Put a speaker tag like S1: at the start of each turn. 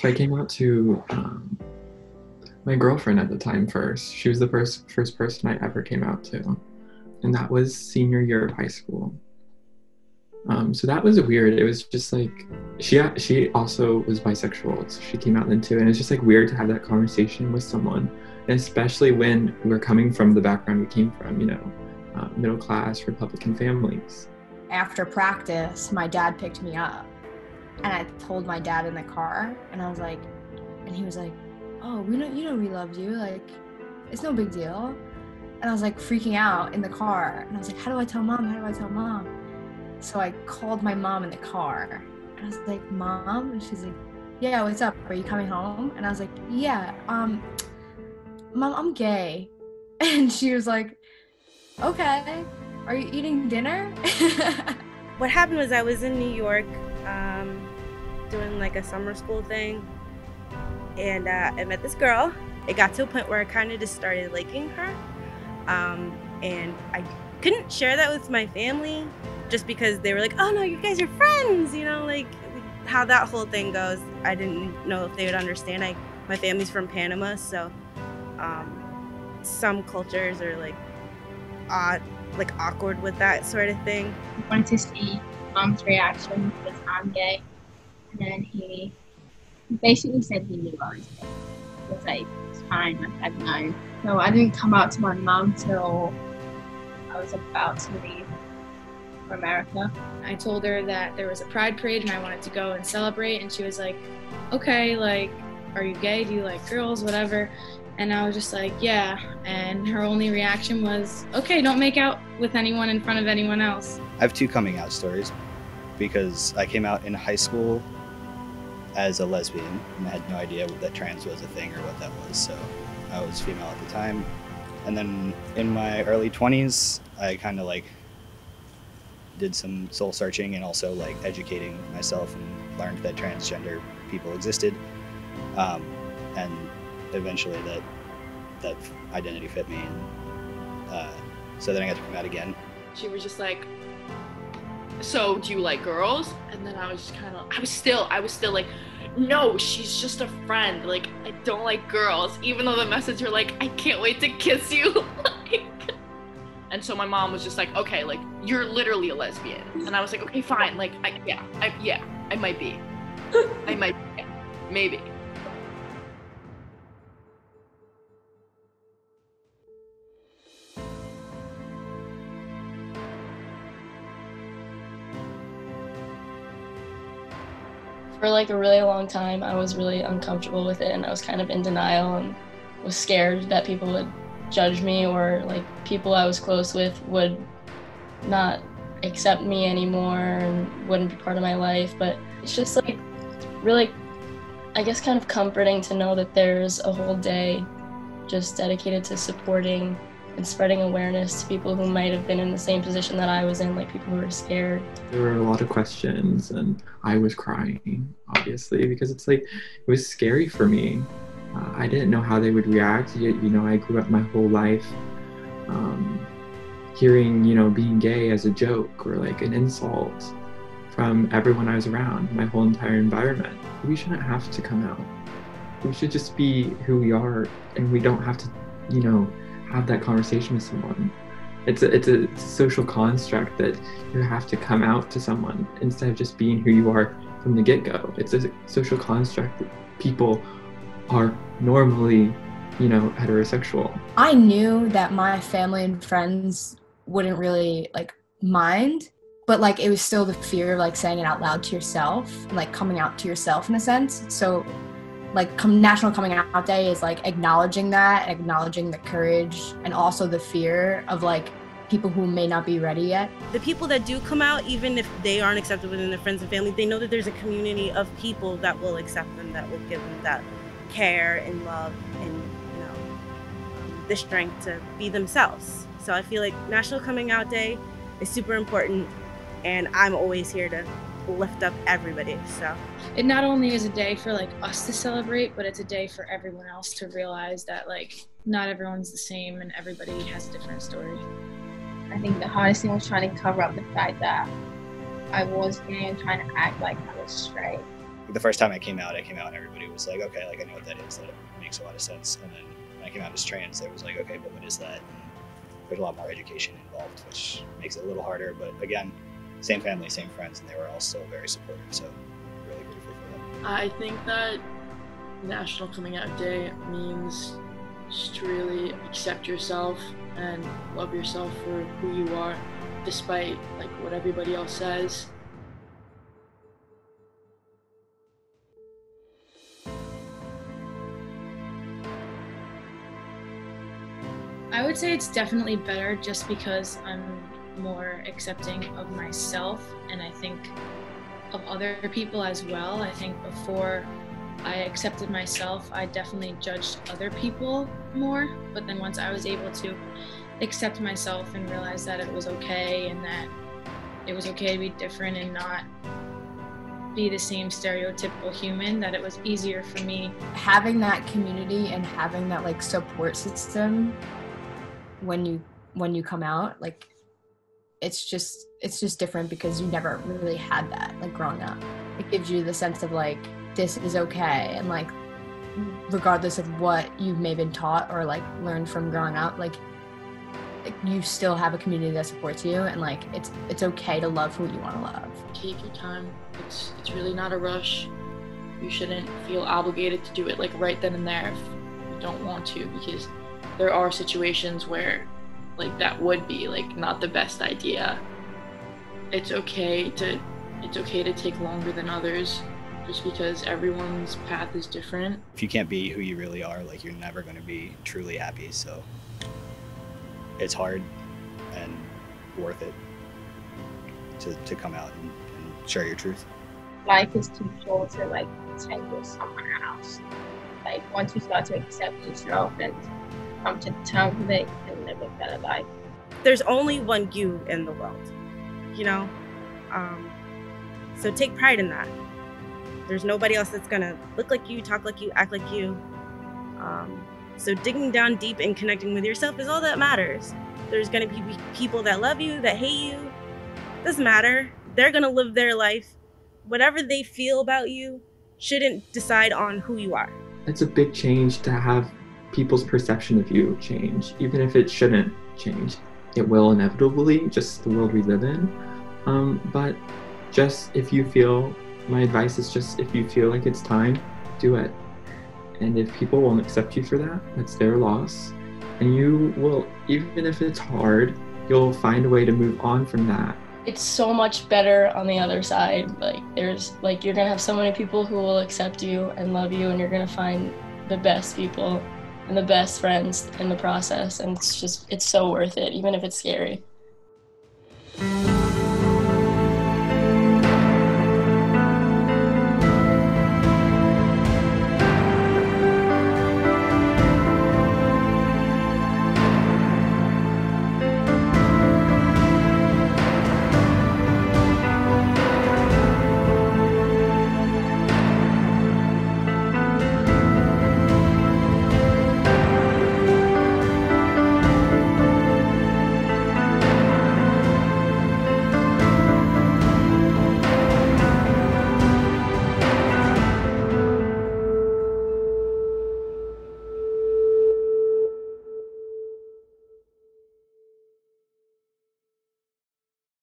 S1: So I came out to my girlfriend at the time first. She was the first person I ever came out to, and that was senior year of high school. So that was weird. It was just like she also was bisexual, so she came out then too, and it's just like weird to have that conversation with someone, and especially when we're coming from the background we came from, middle class Republican families.
S2: After practice, my dad picked me up, and I told my dad in the car, and I was like, and he was like, "Oh, we loved you. Like, it's no big deal." And I was like freaking out in the car, and I was like, "How do I tell mom? How do I tell mom?" So I called my mom in the car, and I was like, "Mom," and she's like, "Yeah, what's up? Are you coming home?" And I was like, "Yeah, Mom, I'm gay." And she was like, "Okay, are you eating dinner?"
S3: What happened was I was in New York doing like a summer school thing, and I met this girl. It got to a point where I kind of just started liking her, and I couldn't share that with my family just because they were like, "Oh no, you guys are friends," like how that whole thing goes. I didn't know if they would understand. My family's from Panama, so some cultures are like awkward with that sort of thing.
S4: I wanted to see Mom's reaction because I'm gay, and then he basically said he knew I was gay. He was like, "It's fine, like I've known." So I didn't come out to my mom till I was about to leave for America.
S5: I told her that there was a pride parade and I wanted to go and celebrate, and she was like, "Okay, like, are you gay? Do you like girls? Whatever." And I was just like, "Yeah." And her only reaction was, "Okay, don't make out with anyone in front of anyone else."
S6: I have two coming out stories because I came out in high school as a lesbian and I had no idea that trans was a thing or what that was, so I was female at the time. And then in my early 20s, I kind of like did some soul searching and also like educating myself and learned that transgender people existed. And eventually that identity fit me. And so then I got to come out again.
S7: She was just like, "So do you like girls?" And then I was just kind of, I was still like, "No, she's just a friend. Like, I don't like girls," even though the message were like, "I can't wait to kiss you." And so my mom was just like, "Okay, like, you're literally a lesbian." And I was like, "Okay, fine. Like, I might be. I might be. Yeah, maybe."
S8: For like a really long time, I was really uncomfortable with it, and I was kind of in denial and was scared that people would judge me, or like people I was close with would not accept me anymore and wouldn't be part of my life. But it's just like really, I guess, kind of comforting to know that there's a whole day just dedicated to supporting and spreading awareness to people who might have been in the same position that I was in, like people who were scared.
S1: There were a lot of questions and I was crying, obviously, because it's like, it was scary for me. I didn't know how they would react. I grew up my whole life hearing, being gay as a joke or like an insult from everyone I was around, my whole entire environment. We shouldn't have to come out. We should just be who we are, and we don't have to, have that conversation with someone. It's a social construct that you have to come out to someone instead of just being who you are from the get-go. It's a social construct that people are normally, heterosexual.
S2: I knew that my family and friends wouldn't really like mind, but like it was still the fear of like saying it out loud to yourself, like coming out to yourself in a sense. So like National Coming Out Day is like acknowledging that, acknowledging the courage and also the fear of like people who may not be ready yet.
S3: The people that do come out, even if they aren't accepted within their friends and family, they know that there's a community of people that will accept them, that will give them that care and love and the strength to be themselves. So I feel like National Coming Out Day is super important, and I'm always here to lift up everybody. So
S5: it not only is a day for like us to celebrate, but it's a day for everyone else to realize that like not everyone's the same and everybody has a different story.
S4: I think the hardest thing was trying to cover up the fact that I was gay and trying to act like I was straight.
S6: the first time I came out and everybody was like, okay, like I know what that is, that makes a lot of sense. And then when I came out as trans, it was like, okay, but what is that? And there's a lot more education involved, which makes it a little harder. But again, same family, same friends, and they were all still very supportive. So really grateful for them.
S7: I think that National Coming Out Day means just to really accept yourself and love yourself for who you are, despite like what everybody else says.
S5: I would say it's definitely better just because I'm more accepting of myself, and I think of other people as well. I think before I accepted myself, I definitely judged other people more, but then once I was able to accept myself and realize that it was okay and that it was okay to be different and not be the same stereotypical human, that it was easier for me.
S2: Having that community and having that like support system when you come out, like it's just different because you never really had that like growing up. It gives you the sense of like, this is okay, and like regardless of what you've maybe been taught or like learned from growing up, like you still have a community that supports you, and like it's okay to love who you want to love.
S7: Take your time. It's really not a rush. You shouldn't feel obligated to do it like right then and there if you don't want to, because there are situations where like that would be like not the best idea. It's okay to take longer than others, just because everyone's path is different.
S6: If you can't be who you really are, like you're never going to be truly happy. So it's hard and worth it to come out and share your truth.
S4: Life is too short to like pretend you're someone else. Like once you start to accept yourself and come to terms with it, you can live a better life.
S3: There's only one you in the world, you know? So take pride in that. There's nobody else that's gonna look like you, talk like you, act like you. So digging down deep and connecting with yourself is all that matters. There's gonna be people that love you, that hate you. Doesn't matter. They're gonna live their life. Whatever they feel about you shouldn't decide on who you are.
S1: It's a big change to have people's perception of you change, even if it shouldn't change. It will inevitably, just the world we live in. But just my advice is just if you feel like it's time, do it. And if people won't accept you for that, that's their loss. And you will, even if it's hard, you'll find a way to move on from that.
S8: It's so much better on the other side. Like you're gonna have so many people who will accept you and love you, and you're gonna find the best people and the best friends in the process. And it's so worth it, even if it's scary.